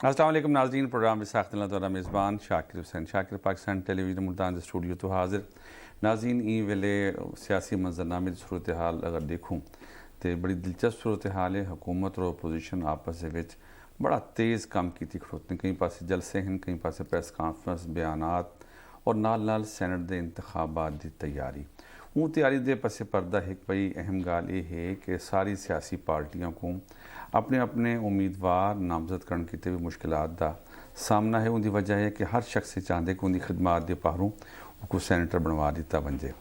السلام علیکم ناظرین، پروگرام وساخت اللہ تعالیٰ میزبان شاکر حسین شاکر پاکستان ٹیلی ویژن ملتان دے اسٹوڈیو تو حاضر ناظرین ای ویلے سیاسی منظرنامے دی صورتحال اگر دیکھوں تو بڑی دلچسپ صورتحال ہے۔ حکومت اور اپوزیشن آپس دے وچ بڑا تیز کام کیتی کھڑوتے ہیں، کہیں پاسے جلسے ہیں، کہیں پاسے پریس کانفرنس، بیانات اور نال سینٹ دے انتخابات دی تیاری۔ وہ تیاری دے پس پردہ ایک بڑی اہم گال یہ ہے کہ ساری سیاسی پارٹیوں کو اپنے اپنے امیدوار نامزد کرنے کی بھی مشکلات دا سامنا ہے۔ ان دی وجہ ہے کہ ہر شخص سے چاہتے کہ ان دی خدمات دے پاہروں کو سینیٹر بنوا دیتا بن جائے۔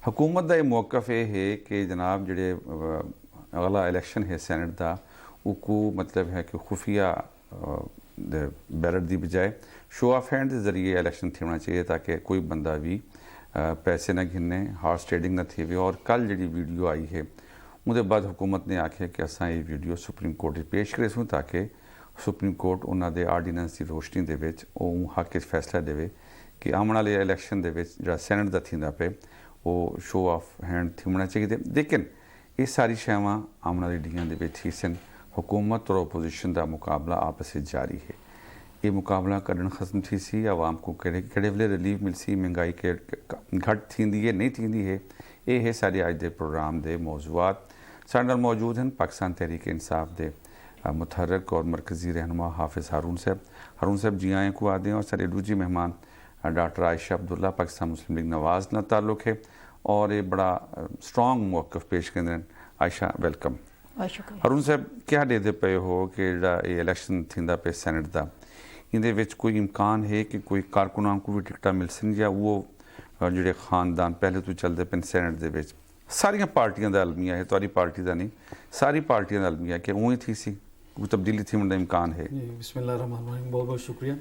حکومت دا یہ موقف یہ ہے کہ جناب جڑے اگلا الیکشن ہے سینٹ دا وہ کو مطلب ہے کہ خفیہ بیلٹ دی بجائے شو آف ہینڈ کے ذریعے الیکشن تھی ہونا چاہیے تاکہ کوئی بندہ بھی پیسے نہ گھننے، ہارس ٹریڈنگ نہ تھی ہوئے۔ اور کل جڑی ویڈیو آئی ہے اندر بعد حکومت نے آکھے کہ اساں یہ ویڈیو سپریم کورٹ پیش کرے سوں تاکہ سپریم کورٹ انہاں دے آرڈیننس دی روشنی دے وچ او حق وچ فیصلہ دے کہ آمن والے الیکشن دے وچ جڑا سینٹ دا تھیندا پے وہ شو آف ہینڈ تھی ہونا چاہیے۔ لیکن یہ ساری شیواں آمن والی ڈیاں دے وچ ہی سن۔ حکومت اور اپوزیشن دا مقابلہ آپس وچ جاری ہے۔ یہ مقابلہ کڈن ختم تھی سی، عوام کو کہڑے ویلے ریلیف مل سی، مہنگائی کے گھٹ تھیندی ہے نہیں تھیندی ہے، یہ ہے سارے اج دے پروگرام دے موضوعات۔ سارے نال موجود ہیں پاکستان تحریک انصاف دے متحرک اور مرکزی رہنما حافظ ہارون صاحب جی آئیں کو آدھے ہیں، اور سارے دوجی مہمان ڈاکٹر عائشہ عبداللہ پاکستان مسلم لیگ نواز نہ تعلق ہے اور یہ بڑا سٹرانگ موقف پیش کرتے ہیں۔ عائشہ ویلکم۔ ہارون صاحب کیا دے دے پے ہو کہ جڑا یہ الیکشن تھیندا پے سینٹ دا اندے وچ کوئی امکان ہے کہ کوئی کارکنان کو بھی ٹکٹاں مل سن یا وہ جڑے خاندان پہلے تو چلتے پے سینٹ دے وچ ساری پارٹیاں دا المیہ ہے، تاری پارٹی دا نہیں، ساری پارٹیاں دا المیہ ہے کہ وہی تھی سی کوئی تبدیلی تھی من دا امکان ہے؟ بسم اللہ الرحمن الرحیم، بہت بہت شکریہ۔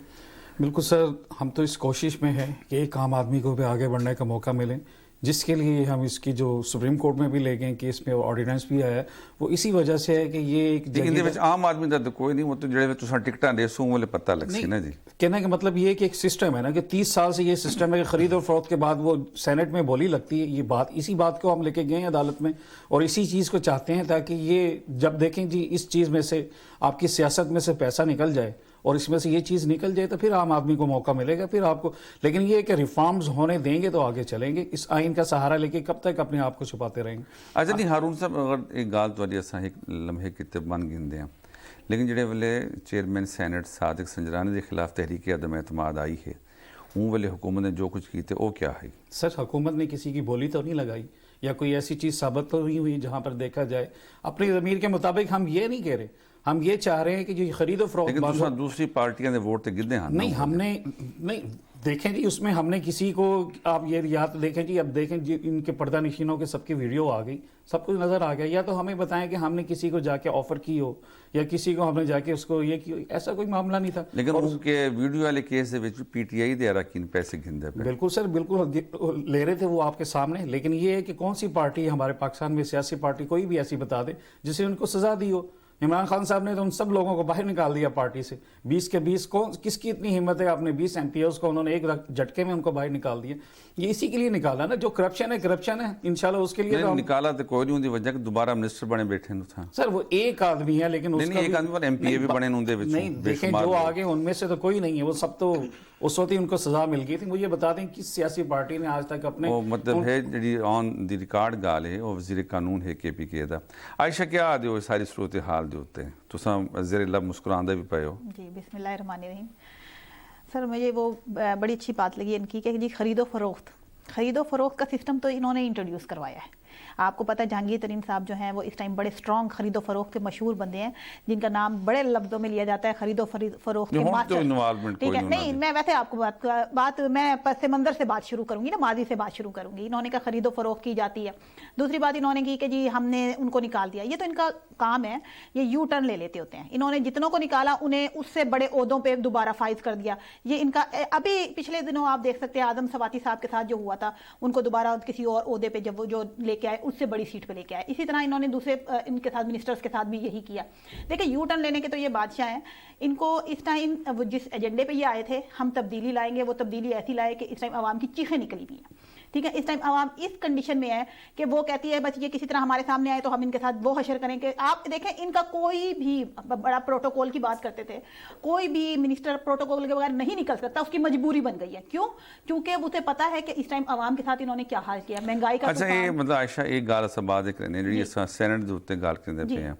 بالکل سر، ہم تو اس کوشش میں ہیں کہ ایک عام آدمی کو بھی آگے بڑھنے کا موقع ملے، جس کے لیے ہم اس کی جو سپریم کورٹ میں بھی لے گئے کہ اس میں آرڈیننس بھی آیا ہے، وہ اسی وجہ سے ہے کہ یہ ایک عام آدمی دا کوئی نہیں، وہ تو جڑے تساں ٹکٹاں دے سو وہ پتہ لگ سی نا جی۔ کہنے کا مطلب یہ ہے کہ ایک سسٹم ہے نا کہ 30 سال سے یہ سسٹم ہے کہ خرید اور فروخت کے بعد وہ سینٹ میں بولی لگتی ہے۔ یہ بات اسی بات کو ہم لے کے گئے ہیں عدالت میں اور اسی چیز کو چاہتے ہیں تاکہ یہ جب دیکھیں جی اس چیز میں سے آپ کی سیاست میں سے پیسہ نکل جائے اور اس میں سے یہ چیز نکل جائے تو پھر عام آدمی کو موقع ملے گا، پھر آپ کو۔ لیکن یہ کہ ریفارمز ہونے دیں گے تو آگے چلیں گے، اس آئین کا سہارا لے کے کب تک اپنے آپ کو چھپاتے رہیں گے؟ اچھا نہیں ہارون صاحب، اگر ایک گال تاری اساں ایک لمحے کتے بن گندے ہیں، لیکن جڑے ویلے چیئرمین سینٹ صادق سنجرانی کے خلاف تحریک عدم اعتماد آئی ہے، اون ویلے حکومت نے جو کچھ کیتے وہ کیا ہے؟ سر، حکومت نے کسی کی بولی تو نہیں لگائی یا کوئی ایسی چیز ثابت تو نہیں ہوئی جہاں پر دیکھا جائے۔ اپنی ضمیر کے مطابق ہم یہ نہیں کہہ رہے، ہم یہ چاہ رہے ہیں کہ جو خرید و فروخت لیکن دوسری پارٹیاں نے ووٹ تے گدے ہیں نہیں، ہم نے نہیں دیکھیں جی، اس میں ہم نے کسی کو، آپ یہ یاد دیکھیں جی، اب دیکھیں جی ان کے پردہ نشینوں کے سب کی ویڈیو آ گئی، سب کچھ نظر آ گیا۔ یا تو ہمیں بتائیں کہ ہم نے کسی کو جا کے آفر کی ہو یا کسی کو ہم نے جا کے اس کو یہ کی ہو، ایسا کوئی معاملہ نہیں تھا۔ لیکن ان کے ویڈیو والے case they which P T I دے اراکین پیسے گھندے پہ۔ بالکل سر، بالکل لے رہے تھے وہ آپ کے سامنے، لیکن یہ ہے کہ کون سی پارٹی ہمارے پاکستان میں سیاسی پارٹی کوئی بھی ایسی بتا دے جسے ان کو سزا دی ہو۔ عمران خان صاحب نے تو ان سب لوگوں کو باہر نکال دیا پارٹی سے، 20 کے 20 کس کی اتنی ہمت ہے؟ آپ نے 20 ایم پی اوز کو انہوں نے ایک جھٹکے میں ان کو باہر نکال دیا۔ یہ اسی کے لیے نکالا نا، جو کرپشن ہے انشاءاللہ اس کے لیے نکالا تو کوئی نہیں، ان دی وجہ کہ دوبارہ منسٹر بنے بیٹھے تھا۔ سر وہ ایک آدمی ہے لیکن اس کا ایک آدمی پر ایم پی اے بھی بنے ان دے وچ نہیں، دیکھیں جو آگے ان میں سے تو کوئی نہیں ہے، وہ سب تو اس وقت ہی ان کو سزا مل گئی تھی۔ مجھے بتا دیں کس سیاسی پارٹی نے آج تک اپنے وہ مطلب ہے جڑی آن دی ریکارڈ گال ہے وہ وزیر قانون ہے کے پی کے دا۔ عائشہ کیا آدھے ہو ساری صورتحال دے ہوتے ہیں تو زیر لب مسکراندہ بھی پائے ہو؟ جی بسم اللہ الرحمن الرحیم۔ سر مجھے وہ بڑی اچھی بات لگی ان کی کہ جی خرید و فروخت کا سسٹم تو انہوں نے انٹروڈیوس کروایا ہے۔ آپ کو پتہ ہے جہانگیر ترین صاحب جو ہیں وہ اس ٹائم بڑے سٹرانگ خرید و فروخت کے مشہور بندے ہیں، جن کا نام بڑے لفظوں میں لیا جاتا ہے خرید و فروخت کے ماسٹر۔ ٹھیک ہے، نہیں میں ویسے آپ کو بات میں پس منظر سے بات شروع کروں گی نا، ماضی سے بات شروع کروں گی۔ انہوں نے کہا خرید و فروخت کی جاتی ہے۔ دوسری بات انہوں نے کی کہ جی ہم نے ان کو نکال دیا۔ یہ تو ان کا کام ہے، یہ یو ٹرن لے لیتے ہوتے ہیں۔ انہوں نے جتنوں کو نکالا انہیں اس سے بڑے عہدوں پہ دوبارہ فائز کر دیا۔ یہ ان کا ابھی پچھلے دنوں آپ دیکھ سکتے ہیں اعظم سواتی صاحب کے ساتھ جو ہوا تھا، ان کو دوبارہ کسی اور عہدے پہ جب وہ جو لے کے آئے اس سے بڑی سیٹ پہ لے کے آئے۔ اسی طرح انہوں نے دوسرے ان کے ساتھ منسٹرز کے ساتھ بھی یہی کیا۔ دیکھیں یو ٹرن لینے کے تو یہ بادشاہ ہیں۔ ان کو اس ٹائم جس ایجنڈے پہ یہ آئے تھے ہم تبدیلی لائیں گے، وہ تبدیلی ایسی لائے کہ اس ٹائم عوام کی چیخیں نکلی ہوئی ہیں۔ ٹھیک ہے. اس ٹائم عوام اس کنڈیشن میں ہے کہ وہ کہتی ہے بس یہ کسی طرح ہمارے سامنے آئے تو ہم ان کے ساتھ وہ حشر کریں کہ آپ دیکھیں ان کا کوئی بھی بڑا پروٹوکول کی بات کرتے تھے, کوئی بھی منسٹر پروٹوکول کے بغیر نہیں نکل سکتا, اس کی مجبوری بن گئی ہے. کیوں؟ کیونکہ اسے پتا ہے کہ اس ٹائم عوام کے ساتھ انہوں نے کیا حال کیا, مہنگائی کا. اچھا یہ مطلب عائشہ ایک گال اسا بات کرنے جی سینٹ دے اتنے گال کرنے پہ ہیں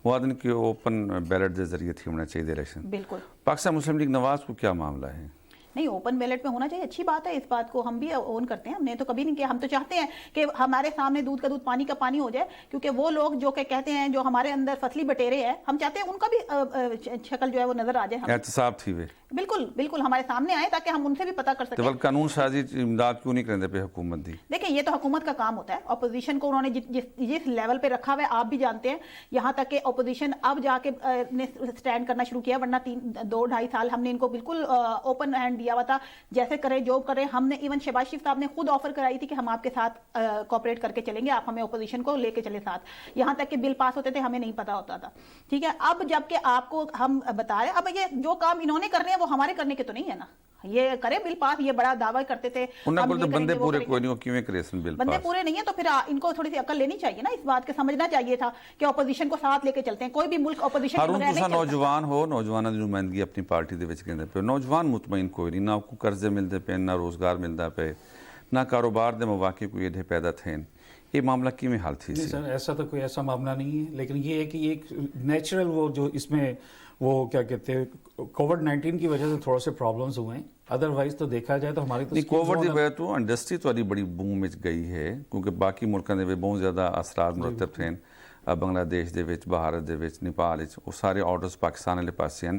وہ آدمی کہ اوپن بیلٹ دے ذریعے تھی ہونا چاہیے الیکشن. بالکل. پاکستان مسلم لیگ نواز کو کیا معاملہ ہے؟ نہیں, اوپن بیلٹ میں ہونا چاہیے, اچھی بات ہے, اس بات کو ہم بھی اون کرتے ہیں, ہم نے تو کبھی نہیں کیا. ہم تو چاہتے ہیں کہ ہمارے سامنے دودھ کا دودھ پانی کا پانی ہو جائے, کیونکہ وہ لوگ جو کہ کہتے ہیں جو ہمارے اندر فصلی بٹیرے ہیں, ہم چاہتے ہیں ان کا بھی شکل جو ہے وہ نظر آ جائے. احتساب تھی وے بالکل بالکل ہمارے سامنے آئے تاکہ ہم ان سے بھی پتہ کر سکیں. قانون سازی امداد کیوں نہیں کرنے پہ حکومت دی؟ دیکھیں یہ تو حکومت کا کام ہوتا ہے, اپوزیشن کو انہوں نے جس لیول پہ رکھا ہوا ہے آپ بھی جانتے ہیں, یہاں تک کہ اپوزیشن اب جا کے نے سٹینڈ کرنا شروع کیا, ورنہ 2-2.5 سال ہم نے ان کو بالکل اوپن ہینڈ دیا ہوا تھا, جیسے کرے جو کرے. ہم نے ایون شہباز شریف صاحب نے خود آفر کرائی تھی کہ ہم آپ کے ساتھ کوپریٹ کر کے چلیں گے, آپ ہمیں اپوزیشن کو لے کے چلے ساتھ, یہاں تک کہ بل پاس ہوتے تھے ہمیں نہیں پتا ہوتا تھا. ٹھیک ہے, اب جب کہ آپ کو ہم بتا رہے ہیں, اب یہ جو کام انہوں نے کرنے ہیں وہ ہمارے کرنے کے تو نہیں ہے نا, یہ کرے بل پاس, یہ بڑا دعویٰ کرتے تھے. بندے پورے کوئی نہیں, کیوں کرے بل پاس؟ بندے پورے نہیں ہیں تو پھر ان کو تھوڑی سی عقل لینی چاہیے نا, اس بات کے سمجھنا چاہیے تھا کہ اپوزیشن کو ساتھ لے کے چلتے ہیں. کوئی بھی ملک اپوزیشن کے بغیر نہیں چلتا. نوجوان ہو, نوجوانوں کی نمائندگی اپنی پارٹی دے وچ کردے پے, نوجوان مطمئن کوئی نہیں, نہ کو قرضے ملتے پے, نہ روزگار ملتا پے, نہ کاروبار دے مواقع کوئی ایڈے پیدا تھے. یہ معاملہ کیوں حل تھی؟ سر ایسا تو کوئی ایسا معاملہ نہیں ہے, لیکن یہ ہے کہ ایک نیچرل وہ جو اس میں وہ کیا کہتے ہیں کووڈ-19 کی وجہ سے تھوڑا سے پرابلمز ہوئے ہیں, ادروائز تو دیکھا جائے تو ہماری تو کووڈ کی وجہ تو انڈسٹری تو بڑی بوم وچ گئی ہے, کیونکہ باقی ملکوں دے بہت زیادہ اثرات مرتب تھے. بنگلہ دیش دے وچ, بھارت دے وچ, نیپال وچ, وہ سارے آرڈرز پاکستان والے پاسے ہیں,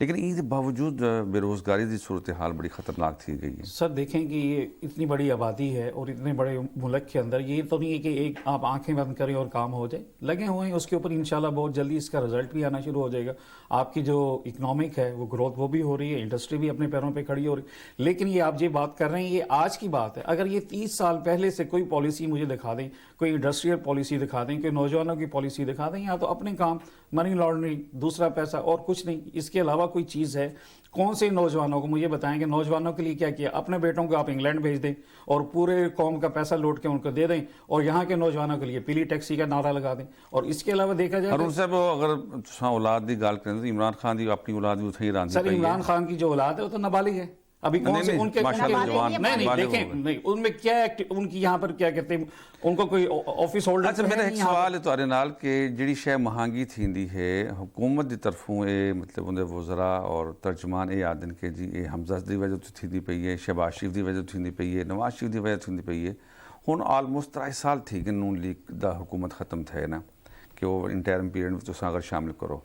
لیکن اس باوجود بے روزگاری دی صورتحال بڑی خطرناک تھی گئی ہے. سر دیکھیں کہ یہ اتنی بڑی آبادی ہے اور اتنے بڑے ملک کے اندر یہ تو نہیں ہے کہ ایک آپ آنکھیں بند کریں اور کام ہو جائے, لگے ہوئے ہیں اس کے اوپر انشاءاللہ بہت جلدی اس کا رزلٹ بھی آنا شروع ہو جائے گا. آپ کی جو اکنامک ہے وہ گروتھ وہ بھی ہو رہی ہے, انڈسٹری بھی اپنے پیروں پہ کھڑی ہو رہی ہے. لیکن یہ آپ یہ بات کر رہے ہیں یہ آج کی بات ہے, اگر یہ 30 سال پہلے سے کوئی پالیسی مجھے دکھا دیں, کوئی انڈسٹریل پالیسی دکھا دیں, کوئی نوجوانوں کی پالیسی دکھا دیں, یا تو اپنے کام منی لانڈرنگ, دوسرا پیسہ اور کچھ نہیں, اس کے علاوہ کوئی چیز ہے کون سے نوجوانوں کو مجھے بتائیں کہ نوجوانوں کے لیے کیا کیا؟ اپنے بیٹوں کو آپ انگلینڈ بھیج دیں اور پورے قوم کا پیسہ لوٹ کے ان کو دے دیں, اور یہاں کے نوجوانوں کے لیے پیلی ٹیکسی کا نعرہ لگا دیں. اور اس کے علاوہ دیکھا جائے ہارون صاحب اگر اولاد دی گال کریں تو عمران خان دی اپنی اولاد بھی اتھائی راندی سر, عمران خان کی جو اولاد ہے وہ تو نابالغ ہے. ابھی کون سے ان کے نہیں دیکھیں نہیں ان میں کیا ان کی یہاں پر کیا کہتے ہیں ان کو کوئی آفس ہولڈر. اچھا میرا ایک سوال ہے تہاڈے نال کہ جڑی شے مہنگی تھیندی ہے حکومت دی طرفوں اے مطلب اندے وزراء اور ترجمان اے آدن کہ جی اے حمزہ دی وجہ تو تھیندی پئی ہے, شہباز شریف دی وجہ تو تھیندی پئی ہے, نواز شریف دی وجہ تھیندی پئی ہے. ہن آلموسٹ 3 سال تھی کہ نون لیگ دا حکومت ختم تھے نا کہ وہ انٹرم پیریڈ میں تساں اگر شامل کرو,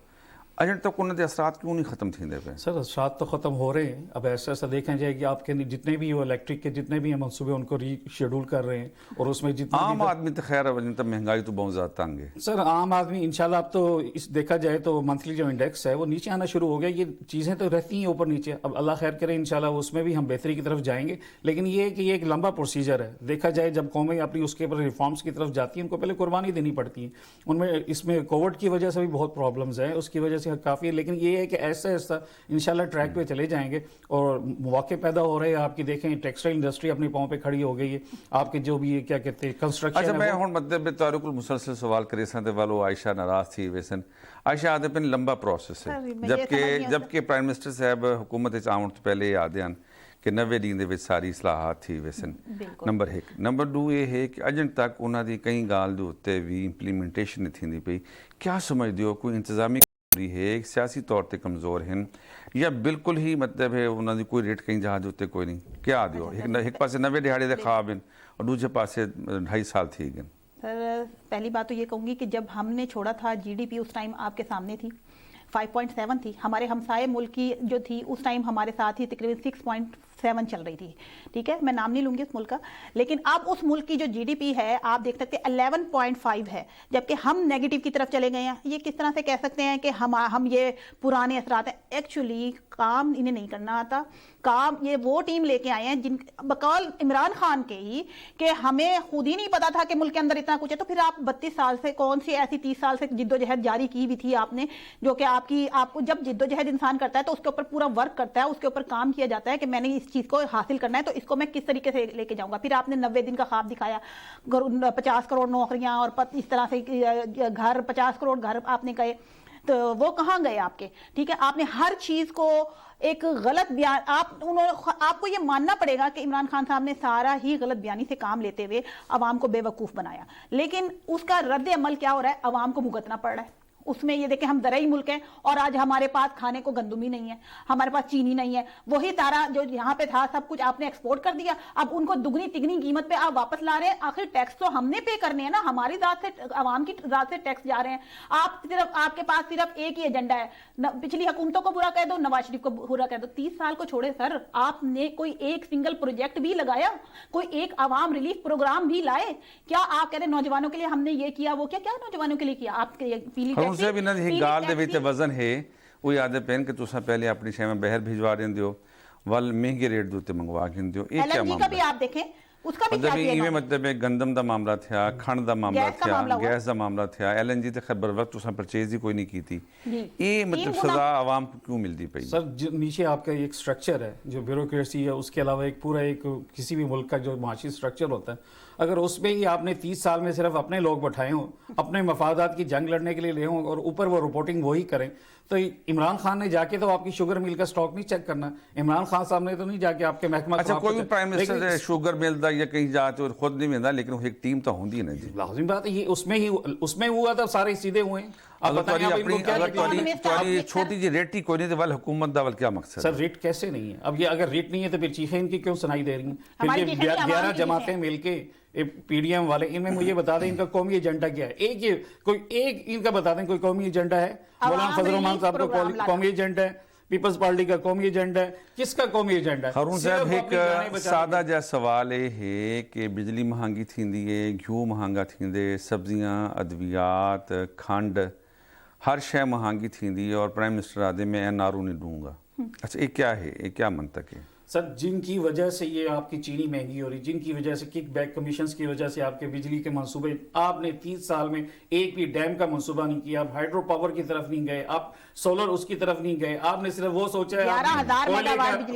اجن تک انہوں نے اثرات کیوں نہیں ختم تھیندے پے؟ سر اثرات تو ختم ہو رہے ہیں. اب ایسا دیکھا جائے کہ آپ کے جتنے بھی وہ الیکٹرک کے جتنے بھی ہیں منصوبے ان کو ری شیڈول کر رہے ہیں, اور اس میں جتنے عام آدمی تو خیر ہے تو مہنگائی تو بہت زیادہ تنگ ہے. سر عام آدمی انشاءاللہ اب تو اس دیکھا جائے تو منتھلی جو انڈیکس ہے وہ نیچے آنا شروع ہو گیا. یہ چیزیں تو رہتی ہیں اوپر نیچے, اب اللہ خیر کرے انشاءاللہ اس میں بھی ہم بہتری کی طرف جائیں گے. لیکن یہ ہے کہ یہ ایک لمبا پروسیجر ہے. دیکھا جائے جب قومیں اپنی اس کے اوپر ریفارمز کی طرف جاتی ہیں ان کو پہلے قربانی دینی پڑتی ہے. ان میں اس میں کووڈ کی وجہ سے بھی بہت پرابلمز ہیں, اس کی وجہ سے کافی ہے, لیکن یہ ہے کہ ایسا ایسا انشاءاللہ ٹریک پہ چلے جائیں گے اور مواقع پیدا ہو رہے ہیں. آپ کی دیکھیں ٹیکسٹائل انڈسٹری اپنے پاؤں پہ کھڑی ہو گئی ہے. آپ کے جو بھی کیا کہتے ہیں کنسٹرکشن. اچھا میں ہن مطلب تعارق المسلسل سوال کرے سن تے والو عائشہ ناراض تھی ویسن. عائشہ آدھے پن لمبا پروسیس ہے, جبکہ پرائم منسٹر صاحب حکومت وچ آون تو پہلے آدھے ہیں کہ 90 دن دے وچ ساری اصلاحات تھی ویسن. نمبر 1. نمبر 2 یہ ہے کہ اجن تک انہاں دی کئی گال دے اوتے وی امپلیمنٹیشن نہیں تھیندی پئی. کیا سمجھدے ہو کوئی انتظامی ہے, سیاسی طور تے کمزور ہیں, یا بالکل ہی مطلب ہے انہوں نے کوئی ریٹ کہیں جہاز ہوتے کوئی نہیں؟ کیا دیو ایک پاسے 90 دہاڑے دے خواب ہیں اور دوسرے پاسے 2.5 سال تھی گئے. سر پہلی بات تو یہ کہوں گی کہ جب ہم نے چھوڑا تھا جی ڈی پی اس ٹائم آپ کے سامنے تھی 5.7 تھی. ہمارے ہمسائے ملک کی جو تھی اس ٹائم ہمارے ساتھ ہی تقریباً 6.7 چل رہی تھی. ٹھیک ہے, میں نام نہیں لوں گی اس ملک کا, لیکن اب اس ملک کی جو جی ڈی پی ہے آپ دیکھ سکتے 11.5 ہے, جبکہ ہم نیگیٹو کی طرف چلے گئے ہیں. یہ کس طرح سے کہہ سکتے ہیں کہ ہم یہ پرانے اثرات ہیں؟ ایکچولی کام انہیں نہیں کرنا آتا. کام یہ وہ ٹیم لے کے آئے ہیں جن بقول عمران خان کے ہی کہ ہمیں خود ہی نہیں پتا تھا کہ ملک کے اندر اتنا کچھ ہے. تو پھر آپ 32 سال سے کون سی ایسی 30 سال سے جد و جہد جاری کی بھی تھی آپ نے, جو کہ آپ کو جب جد و جہد انسان کرتا ہے تو اس کے اوپر پورا ورک کرتا ہے, اس کے اوپر کام کیا جاتا ہے کہ میں نے اس چیز کو حاصل کرنا ہے تو اس کو میں کس طریقے سے لے کے جاؤں گا. پھر آپ نے 90 دن کا خواب دکھایا, 50 کروڑ نوکریاں اور اس طرح سے گھر, 50 کروڑ گھر آپ نے کہے, تو وہ کہاں گئے آپ کے؟ ٹھیک ہے, آپ نے ہر چیز کو ایک غلط بیان, آپ کو یہ ماننا پڑے گا کہ عمران خان صاحب نے سارا ہی غلط بیانی سے کام لیتے ہوئے عوام کو بے وقوف بنایا, لیکن اس کا رد عمل کیا ہو رہا ہے؟ عوام کو بھگتنا پڑ رہا ہے. اس میں یہ دیکھیں ہم زرعی ملک ہیں اور آج ہمارے پاس کھانے کو گندم ہی نہیں ہے, ہمارے پاس چینی نہیں ہے, وہی سارا جو یہاں پہ تھا سب کچھ آپ نے ایکسپورٹ کر دیا, اب ان کو دگنی تگنی قیمت پہ آپ واپس لا رہے ہیں. آخر ٹیکس تو ہم نے پے کرنے ہیں نا, ہماری ذات سے, عوام کی ذات سے ٹیکس جا رہے ہیں. آپ کے پاس صرف ایک ہی ایجنڈا ہے, پچھلی حکومتوں کو برا کہہ دو, نواز شریف کو برا کہہ دو. 30 سال کو چھوڑے سر, آپ نے کوئی ایک سنگل پروجیکٹ بھی لگایا, کوئی ایک عوام ریلیف پروگرام بھی لائے کیا؟ آپ کہہ رہے نوجوانوں کے لیے ہم نے یہ کیا وہ کیا نوجوانوں کے لیے کیا؟ آپ پیلی گال دے وچ وزن ہے وہ یاد پین کہ تساں پہلے اپنی شے میں بہر بھجوا دیندے ول مہنگے ریٹ دے تے منگوا کے دیو. یہ کیا معاملہ کا بھی آپ دیکھیں, اس کا بھی کیا کیا مطلب ہے؟ گندم دا معاملہ تھیا, کھنڈ دا معاملہ تھیا, گیس دا معاملہ تھیا, ایل این جی تے خبر وقت تساں پرچیز ہی کوئی نہیں کی تھی. یہ مطلب سزا عوام کو کیوں ملتی پئی؟ سر نیچے آپ کا ایک سٹرکچر ہے جو بیوروکریسی ہے, اس کے علاوہ ایک پورا ایک کسی بھی ملک کا جو معاشی سٹرکچر ہوتا ہے, اگر اس میں ہی آپ نے 30 سال میں صرف اپنے لوگ بٹھائے ہوں, اپنے مفادات کی جنگ لڑنے کے لیے لے ہوں اور اوپر وہ رپورٹنگ وہی کریں, تو عمران خان نے جا کے تو آپ کی شوگر مل کا سٹاک نہیں چیک کرنا, عمران خان صاحب نے تو نہیں جا کے آپ کے محکمہ. اچھا کوئی بھی پرائم منسٹر شوگر مل دا یا کہیں جاتے اور خود نہیں ملتا, لیکن وہ ایک ٹیم تو ہوندی ہے نا جی. لازمی بات ہے, یہ اس میں ہوا تھا, سارے سیدھے ہوئے ہیں. چھوٹی جی ریٹ ہی کوئی نہیں تو ول حکومت دا ول کیا مقصد؟ سر ریٹ کیسے نہیں ہے؟ اب یہ اگر ریٹ نہیں ہے تو پھر چیخیں ان کی کیوں سنائی دے رہی ہیں؟ پھر یہ 11 جماعتیں مل کے پی ڈی ایم والے, ان میں مجھے بتا دیں ان کا قومی ایجنڈا کیا ہے؟ ایک ان کا بتا دیں کوئی قومی ایجنڈا ہے؟ مولانا فضل الرحمان صاحب کا قومی ایجنڈا ہے, پیپلز پارٹی کا قومی ایجنڈا ہے, کس کا قومی ایجنڈا ہے؟ ہارون صاحب ایک سادہ جا سوال ہے کہ بجلی مہنگی تھیندی ہے, گھیو مہنگا تھیندے, سبزیاں, ادویات, کھنڈ, ہر شے مہنگی تھیندی اور پرائم منسٹر آدھے میں نارو نہیں دوں گا. اچھا یہ کیا ہے, یہ کیا منطق ہے؟ سر جن کی وجہ سے یہ آپ کی چینی مہنگی ہو رہی, جن کی وجہ سے کک بیک کمیشنز کی وجہ سے آپ کے بجلی کے منصوبے, آپ نے 30 سال میں ایک بھی ڈیم کا منصوبہ نہیں کیا, آپ ہائیڈرو پاور کی طرف نہیں گئے, آپ سولر اس کی طرف نہیں گئے, آپ نے صرف وہ سوچا ہے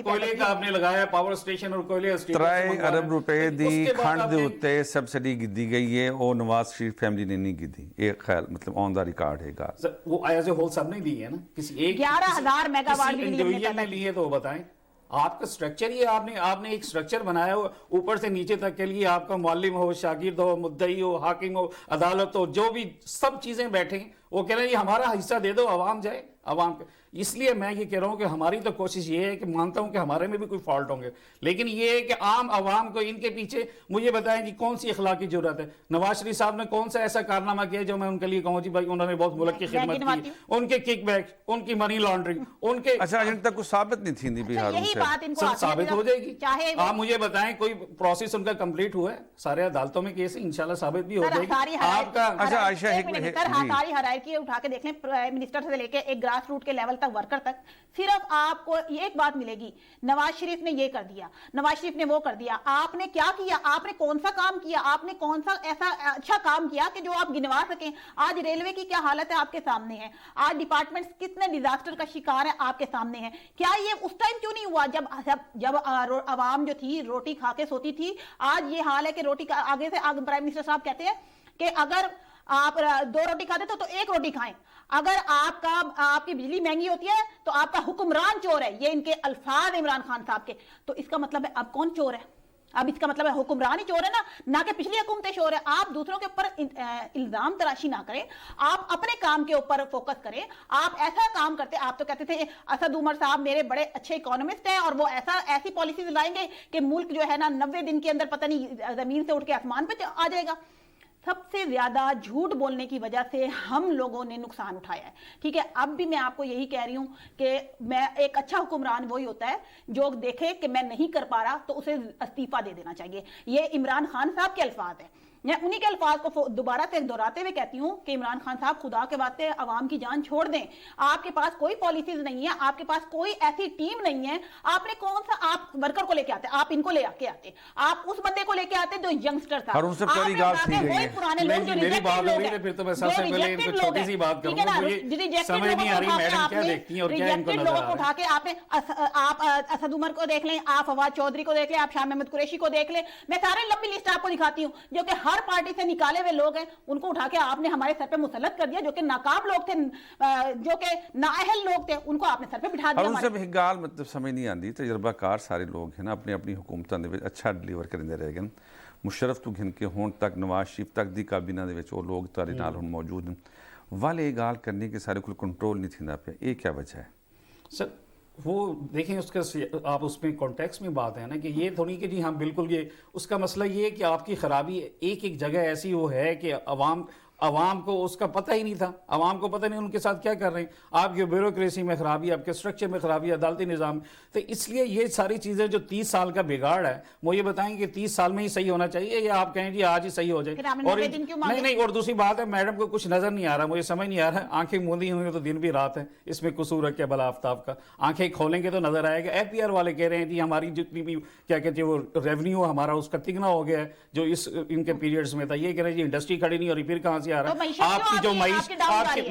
کوئلے کا آپ نے لگایا پاور اسٹیشن اور کوئلے اسٹیشن. 3 ارب روپے دی کھنڈ دے اتے سبسڈی گدی گئی ہے, اور نواز شریف فیملی نے نہیں گدی. ایک خیال مطلب آن دا ریکارڈ ہے گا وہ ایز اے ہول سب نے دی ہے نا, کسی ایک 11,000 میگا واٹ انڈیویجن نے لی ہے, تو وہ بتائیں. آپ کا سٹرکچر ہی آپ نے ایک سٹرکچر بنایا ہو اوپر سے نیچے تک کے لیے, آپ کا معلم ہو, شاگرد ہو, مدعی ہو, حاکم ہو, عدالت ہو, جو بھی سب چیزیں بیٹھیں, وہ کہہ رہے ہیں یہ ہمارا حصہ دے دو, عوام جائے عوام. اس لیے میں یہ کہہ رہا ہوں کہ ہماری تو کوشش یہ ہے کہ مانتا ہوں کہ ہمارے میں بھی کوئی فالٹ ہوں گے, لیکن یہ ہے کہ عام عوام کو ان کے پیچھے مجھے بتائیں کہ کون سی اخلاقی ضرورت ہے. نواز شریف صاحب نے کون سا ایسا کارنامہ کیا جو میں ان کے لیے کہوں جی بھائی انہوں نے بہت ملک کی خدمت کی, ان کے کک بیک, ان کی منی لانڈرنگ, ان کے. اچھا ان تک کچھ ثابت نہیں تھی بھی ہارون صاحب, ثابت ہو جائے گی. آپ مجھے بتائیں کوئی پروسیس ان کا کمپلیٹ ہوا ہے, سارے عدالتوں میں کیس انشاءاللہ ثابت بھی ہو جائے گی. آپ کا اچھا عائشہ ساری ہرائرکی اٹھا کے دیکھ لیں, پرائم منسٹر سے لے کے ایک گراس روٹ کے لیول تک, ورکر تک, صرف آپ کو ایک بات ملے گی, نواز شریف نے یہ کر دیا, نواز شریف نے وہ کر دیا. آپ نے کیا کیا؟ آپ نے کون سا کام کیا؟ آپ نے کون سا ایسا اچھا کام کیا کہ جو آپ گنوا سکیں؟ آج ریلوے کی کیا حالت ہے آپ کے سامنے ہے, آج ڈپارٹمنٹس کتنے ڈیزاسٹر کا شکار ہے آپ کے سامنے ہے. کیا یہ اس ٹائم کیوں نہیں ہوا جب عوام جو تھی روٹی کھا کے سوتی تھی؟ آج یہ حال ہے کہ روٹی آگے سے آگے پرائم منسٹر صاحب کہتے ہیں کہ اگر آپ 2 روٹی کھاتے تو 1 روٹی کھائیں, اگر آپ کی بجلی مہنگی ہوتی ہے تو آپ کا حکمران چور ہے. یہ ان کے الفاظ عمران خان صاحب کے. تو اس کا مطلب ہے اب کون چور ہے؟ اب اس کا مطلب ہے حکمران ہی چور ہے نا, نہ کہ پچھلی حکومتیں چور ہے. آپ دوسروں کے اوپر الزام تراشی نہ کریں, آپ اپنے کام کے اوپر فوکس کریں. آپ ایسا کام کرتے, آپ تو کہتے تھے اسد عمر صاحب میرے بڑے اچھے اکانومسٹ ہیں اور وہ ایسی پالیسیز لائیں گے کہ ملک جو ہے نا 90 دن کے اندر پتہ نہیں زمین سے اٹھ کے آسمان پہ آ جائے گا. سب سے زیادہ جھوٹ بولنے کی وجہ سے ہم لوگوں نے نقصان اٹھایا ہے. ٹھیک ہے, اب بھی میں آپ کو یہی کہہ رہی ہوں کہ میں ایک اچھا حکمران وہی ہوتا ہے جو دیکھے کہ میں نہیں کر پا رہا تو اسے استعفیٰ دے دینا چاہیے. یہ عمران خان صاحب کے الفاظ ہیں. میں انہی کے الفاظ کو دوبارہ سے دوہراتے ہوئے کہتی ہوں کہ عمران خان صاحب خدا کے واسطے عوام کی جان چھوڑ دیں. آپ کے پاس کوئی پالیسیز نہیں ہے, آپ کے پاس کوئی ایسی ٹیم نہیں ہے. آپ نے کون سا آپ ورکر کو لے کے آتے, آپ ان کو لے کے آتے, آپ اس بندے کو لے کے آتے جو ینگسٹر تھا. اور ان سے پہلی گال تھی گئی پرانے لوگ جو میری بات ہو رہی ہے, پھر تو میں سب سے پہلے ان کو چھوٹی سی بات کروں گا, مجھے سمجھ نہیں آ رہی میڈم کیا دیکھتی ہیں اور کیا ان کو نظر آ رہا ہے. اٹھا کے آپ نے آپ اسد عمر کو دیکھ لیں, آپ فواد چودھری کو دیکھ لیں, آپ شاہ محمد قریشی کو دیکھ لیں, میں سارے لمبی لسٹ آپ کو دکھاتی ہوں جو کہ ہر پارٹی سے نکالے ہوئے لوگ ہیں. ان کو اٹھا کے آپ نے ہمارے سر پہ مسلط کر دیا, جو کہ ناکام لوگ تھے, جو کہ نااہل لوگ تھے, ان کو آپ نے سر پہ بٹھا دیا. اور ان سے بھی گال مطلب سمجھ نہیں آتی, تجربہ کار سارے لوگ ہیں نا, اپنی اپنی حکومتوں دے وچ اچھا ڈیلیور کرتے رہ گئے. مشرف تو گھن کے ہون تک, نواز شریف تک دی کابینہ دے وچ وہ لوگ تارے نال ہن موجود ہیں. والے گال کرنے کے سارے کل کنٹرول نہیں تھیندا پیا, یہ کیا وجہ ہے؟ سر وہ دیکھیں اس کا آپ اس میں کانٹیکس میں بات ہے نا کہ یہ تھوڑی کہ جی ہم بالکل یہ اس کا مسئلہ یہ ہے کہ آپ کی خرابی ایک جگہ ایسی وہ ہے کہ عوام کو اس کا پتہ ہی نہیں تھا, عوام کو پتہ نہیں ان کے ساتھ کیا کر رہے ہیں. آپ کی بیوروکریسی میں خرابی, آپ کے اسٹرکچر میں خرابی, عدالتی نظام. تو اس لیے یہ ساری چیزیں جو 30 سال کا بگاڑ ہے, وہ یہ بتائیں کہ 30 سال میں ہی صحیح ہونا چاہیے یا آپ کہیں جی آج ہی صحیح ہو جائے. اور نہیں, اور دوسری بات ہے میڈم کو کچھ نظر نہیں آ رہا, مجھے سمجھ نہیں آ رہا, آنکھیں موندی ہوئی تو دن بھی رات ہے, اس میں قصور ہے کیا بلا آفتاب کا. آنکھیں کھولیں گے تو نظر آئے گا. ایف پی آر والے کہہ رہے ہیں جی ہماری جتنی بھی کیا کہتے ہیں وہ ریونیو ہمارا اس کا تگنا ہو گیا ہے جو ان کے پیریڈز میں تھا. یہ کہہ رہے ہیں جی انڈسٹری کھڑی نہیں ہو رہی, پھر کہاں سے آ رہا ہے. آپ کی جو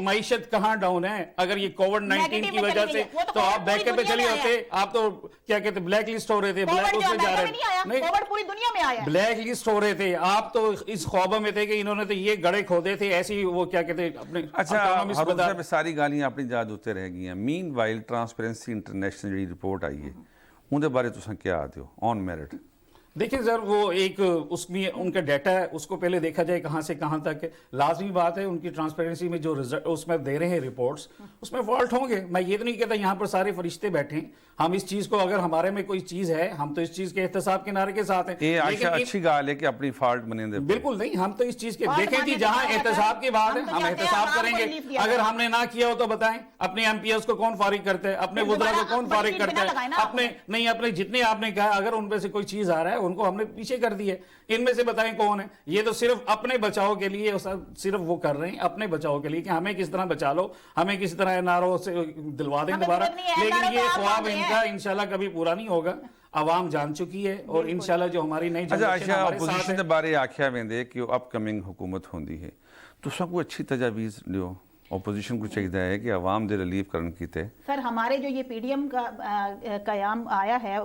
معیشت کہاں ڈاؤن ہے, اگر یہ کووڈ-19 کی وجہ سے تو آپ بیک پہ چلی ہوتے, آپ تو کیا کہتے ہیں بلیک لسٹ ہو رہے تھے, بلیک لسٹ جا رہے تھے, پوری دنیا میں آیا, بلیک لسٹ ہو رہے تھے. آپ تو اس خوابوں میں تھے کہ انہوں نے تو یہ گڑے کھودے تھے, ایسی وہ کیا کہتے ہیں اپنے. اچھا ہارون صاحب ساری گالیاں اپنی جا ہوتے رہ گئی ہیں. مین while transparency international G report آئی ہے, اندر بارے تساں کیا آتے ہو آن میرٹ؟ دیکھیں سر وہ ایک اس میں ان کا ڈیٹا ہے, اس کو پہلے دیکھا جائے کہاں سے کہاں تک. لازمی بات ہے ان کی ٹرانسپیرنسی میں جو اس میں دے رہے ہیں رپورٹس, اس میں فالٹ ہوں گے. میں یہ تو نہیں کہتا یہاں پر سارے فرشتے بیٹھے ہیں. ہم اس چیز کو اگر ہمارے میں کوئی چیز ہے ہم تو اس چیز کے احتساب کے نعرے کے ساتھ ہیں. یہ اچھی گال ہے کہ اپنی فالٹ بنے دے. بالکل نہیں, ہم تو اس چیز کے دیکھیں جی جہاں احتساب کی بات ہے ہم احتساب کریں گے. اگر ہم نے نہ کیا ہو تو بتائیں, اپنے ایم پی ایس کو کون فارغ کرتا ہے, اپنے وزراء کو کون فارغ کرتا ہے, اپنے جتنے آپ نے کہا اگر ان پہ سے کوئی چیز آ رہا ہے ان کو ہم نے پیچھے کر دی ہے. ان میں سے بتائیں کون ہے. یہ تو صرف اپنے بچاؤ کے لیے صرف وہ کر رہے ہیں, اپنے بچاؤ کے لیے کہ ہمیں کس طرح بچا لو, ہمیں کس طرح این آر او سے دلوا دیں دوبارہ. لیکن یہ خواب ان کا انشاءاللہ کبھی پورا نہیں ہوگا. عوام جان چکی ہے اور انشاءاللہ جو ہماری نئی جنریشن اپوزیشن دے بارے آکھیا ویندے کہ اپ کمنگ حکومت ہوندی ہے, تساں کوئی اچھی تجاویز دیو اپوزیشن کو چاہیے ہے کہ عوام دے ریلیف کرن کیتے. سر ہمارے جو یہ پی ڈی ایم کا قیام آیا ہے,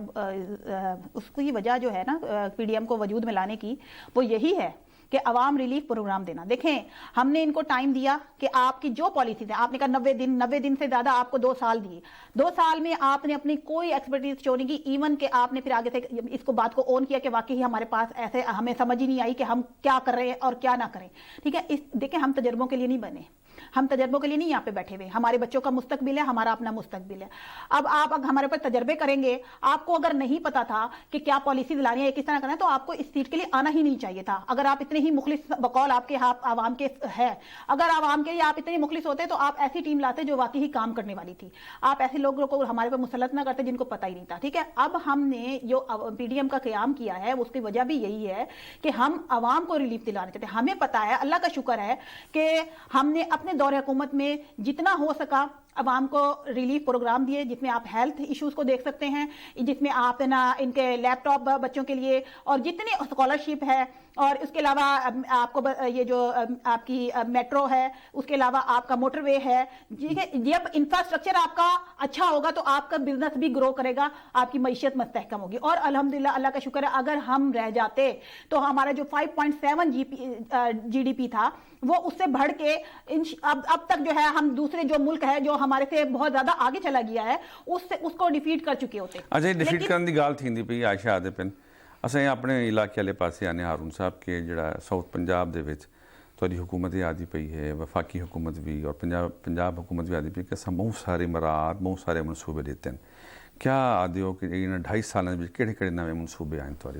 اس کی وجہ جو ہے نا پی ڈی ایم کو وجود میں لانے کی, وہ یہی ہے کہ عوام ریلیف پروگرام دینا. دیکھیں ہم نے ان کو ٹائم دیا کہ آپ کی جو پالیسیز ہیں, آپ نے کہا 90 دن سے زیادہ آپ کو 2 سال دیے. 2 سال میں آپ نے اپنی کوئی ایکسپرٹیز شو نہیں کی, ایون کہ آپ نے پھر آگے سے اس کو بات کو اون کیا کہ واقعی ہمارے پاس ایسے ہمیں سمجھ ہی نہیں آئی کہ ہم کیا کر رہے ہیں اور کیا نہ کریں. ٹھیک ہے, دیکھیں ہم تجربوں کے لیے نہیں بنے, ہم تجربوں کے لیے نہیں یہاں پہ بیٹھے ہوئے. ہمارے بچوں کا مستقبل ہے, ہمارا اپنا مستقبل ہے. اب آپ ہمارے اوپر تجربے کریں گے, آپ کو اگر نہیں پتا تھا کہ کیا پالیسیز لانی ہے, کس طرح کرنا ہے, تو آپ کو اس سیٹ کے لیے آنا ہی نہیں چاہیے تھا. اگر آپ اتنے ہی مخلص بقول آپ کے عوام کے ہے, اگر عوام کے لیے آپ اتنے مخلص ہوتے تو آپ ایسی ٹیم لاتے جو واقعی کام کرنے والی تھی. آپ ایسے لوگوں کو ہمارے پر مسلط نہ کرتے جن کو پتہ ہی نہیں تھا. ٹھیک ہے, اب ہم نے جو پی ڈی ایم کا قیام کیا ہے اس کی وجہ بھی یہی ہے کہ ہم عوام کو ریلیف دلانا چاہتے ہیں. ہمیں پتا ہے, اللہ کا شکر ہے کہ ہم نے اپنے دور حکومت میں جتنا ہو سکا عوام کو ریلیف پروگرام دیے, جس میں آپ ہیلتھ ایشوز کو دیکھ سکتے ہیں, جس میں آپ نا ان کے لیپ ٹاپ بچوں کے لیے اور جتنی اسکالرشپ ہے, اور اس کے علاوہ آپ کو یہ جو آپ کی میٹرو ہے, اس کے علاوہ آپ کا موٹر وے ہے. جب انفراسٹرکچر آپ کا اچھا ہوگا تو آپ کا بزنس بھی گرو کرے گا, آپ کی معیشت مستحکم ہوگی. اور الحمدللہ اللہ کا شکر ہے اگر ہم رہ جاتے تو ہمارا جو 5.7 جی ڈی پی تھا وہ اس سے بڑھ کے اب تک جو ہے ہم دوسرے جو ملک ہے جو ہمارے سے بہت زیادہ آگے چلا گیا ہے اس کو ڈیفیٹ کر چکے ہوتے. اچھا ڈیفیٹ کرن دی گال تھیندی پئی عائشہ آدے پن اساں اپنے علاقے والے پاسے آنے ہارون صاحب کے جڑا ساؤتھ پنجاب دے وچ تہاڈی حکومت آدی پئی ہے, وفاقی حکومت بھی اور پنجاب حکومت بھی آدی پئی کہ اساں بہت سارے مراد بہت سارے منصوبے لیتے ہیں. کیا آدے ہو کہ ان 2.5 سالوں وچ کہڑے نویں منصوبے آئے تہاڈے؟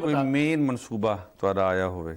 ਕੋਈ ਮੇਨ ਮਨਸੂਬਾ ਤੁਹਾਡਾ ਆਇਆ ਹੋਵੇ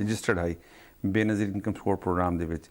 ਰਜਿਸਟਰਡ ਹਾਈ ਬੇਨਜ਼ੀਰ ਇਨਕਮ ਸਪੋਰਟ ਪ੍ਰੋਗਰਾਮ ਦੇ ਵਿੱਚ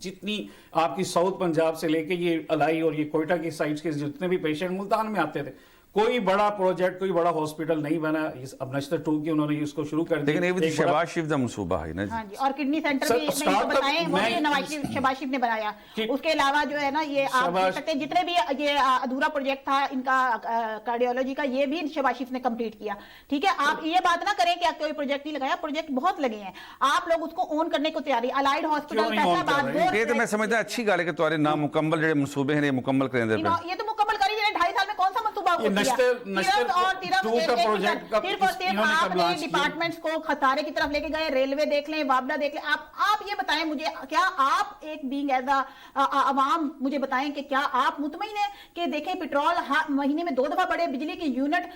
جتنی آپ کی ساؤتھ پنجاب سے لے کے یہ الائی اور یہ کوئٹہ کی سائٹس کے جتنے بھی پیشنٹ ملتان میں آتے تھے, کوئی بڑا پروجیکٹ, کوئی بڑا ہاسپٹل نہیں بنا. اب نشتر 2 کی انہوں نے اس کو شروع کر دیا. لیکن یہ بھی شہباز شریف کا منصوبہ ہے نا. ہاں جی, اور کڈنی سینٹر بھی شہباز شریف نے بنایا. اس کے علاوہ جو ہے نا یہ آپ دیکھ سکتے ہیں جتنے بھی یہ ادھورا پروجیکٹ تھا ان کا کارڈیولوجی کا, یہ بھی شہباز شریف نے کمپلیٹ کیا. ٹھیک ہے, آپ یہ بات نہ کریں کہ کوئی پروجیکٹ نہیں لگایا, پروجیکٹ بہت لگے ہیں. آپ لوگ اس کو اون کرنے کو تیاری. الائڈ ہاسپٹل یہ تو میں سمجھتا اچھی گل ہے کہ تمہارے نامکمل جڑے منصوبے ہیں یہ مکمل کریں دے. یہ تو مکمل کر ہی دے. 2.5 سال میں کون سا منصوبہ اور آپ نے ڈپارٹمنٹس کو خسارے کی طرف لے کے گئے. ریلوے دیکھ لیں, وابڈا دیکھ لیں. آپ یہ بتائیں مجھے, کیا آپ ایک بینگ ایز عوام مجھے بتائیں کہ کیا آپ مطمئن ہیں کہ دیکھیں پیٹرول مہینے میں 2 دفعہ بڑھے, بجلی کی یونٹ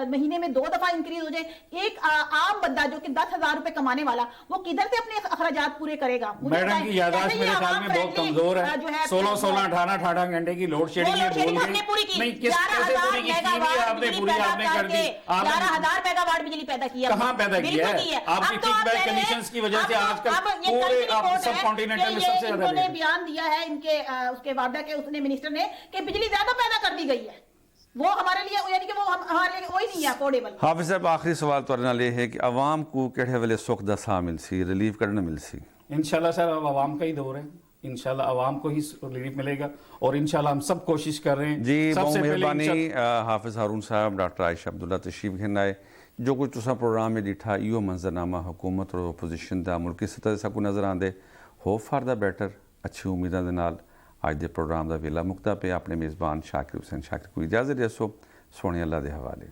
مہینے میں 2 دفعہ انکریز ہو جائے. ایک عام بندہ جو کہ 10,000 روپے کمانے والا, وہ کدھر سے اپنے اخراجات پورے کرے گا؟ میڈم کی یادداشت میرے خیال میں بہت کمزور ہے. 16 18 گھنٹے کی لوڈ شیڈنگ ہم نے پوری کی. 11,000 میگا واٹ بجلی پیدا کر کے 11,000 میگا واٹ بجلی پیدا کیا. کہاں پیدا کیا ہے؟ آپ کی کک بیک کنڈیشنز کی وجہ سے آج کل پورے سب کانٹیننٹل میں سب سے زیادہ انہوں نے بیان دیا ہے ان کے اس کے وابڈا کے اس نے منسٹر نے کہ بجلی زیادہ پیدا کر دی گئی ہے. وہ ہمارے لیے یعنی کہ وہ ہمارے لیے وہی نہیں ہے افورڈیبل. حافظ صاحب آخری سوال تو نال یہ ہے کہ عوام کو کہڑے ویلے سکھ دا سا مل سی, ریلیف کرنا مل سی؟ انشاءاللہ سر اب عوام کا ہی دور ہے. انشاءاللہ عوام کو ہی ریلیف ملے گا اور انشاءاللہ ہم سب کوشش کر رہے ہیں. جی بہت مہربانی حافظ ہارون صاحب, ڈاکٹر عائشہ عبداللہ تشریف گھن آئے. جو کچھ تسا پروگرام میں ڈٹھا یہ منظرنامہ حکومت اور اپوزیشن دا ملکی سطح سے سب کو نظر آندے. ہوپ فار دا بیٹر, اچھی امیداں دے نال اج دے پروگرام دا ویلا مکتا پہ. اپنے میزبان شاکر حسین شاکر کو اجازت دیسو. سونے اللہ دے حوالے.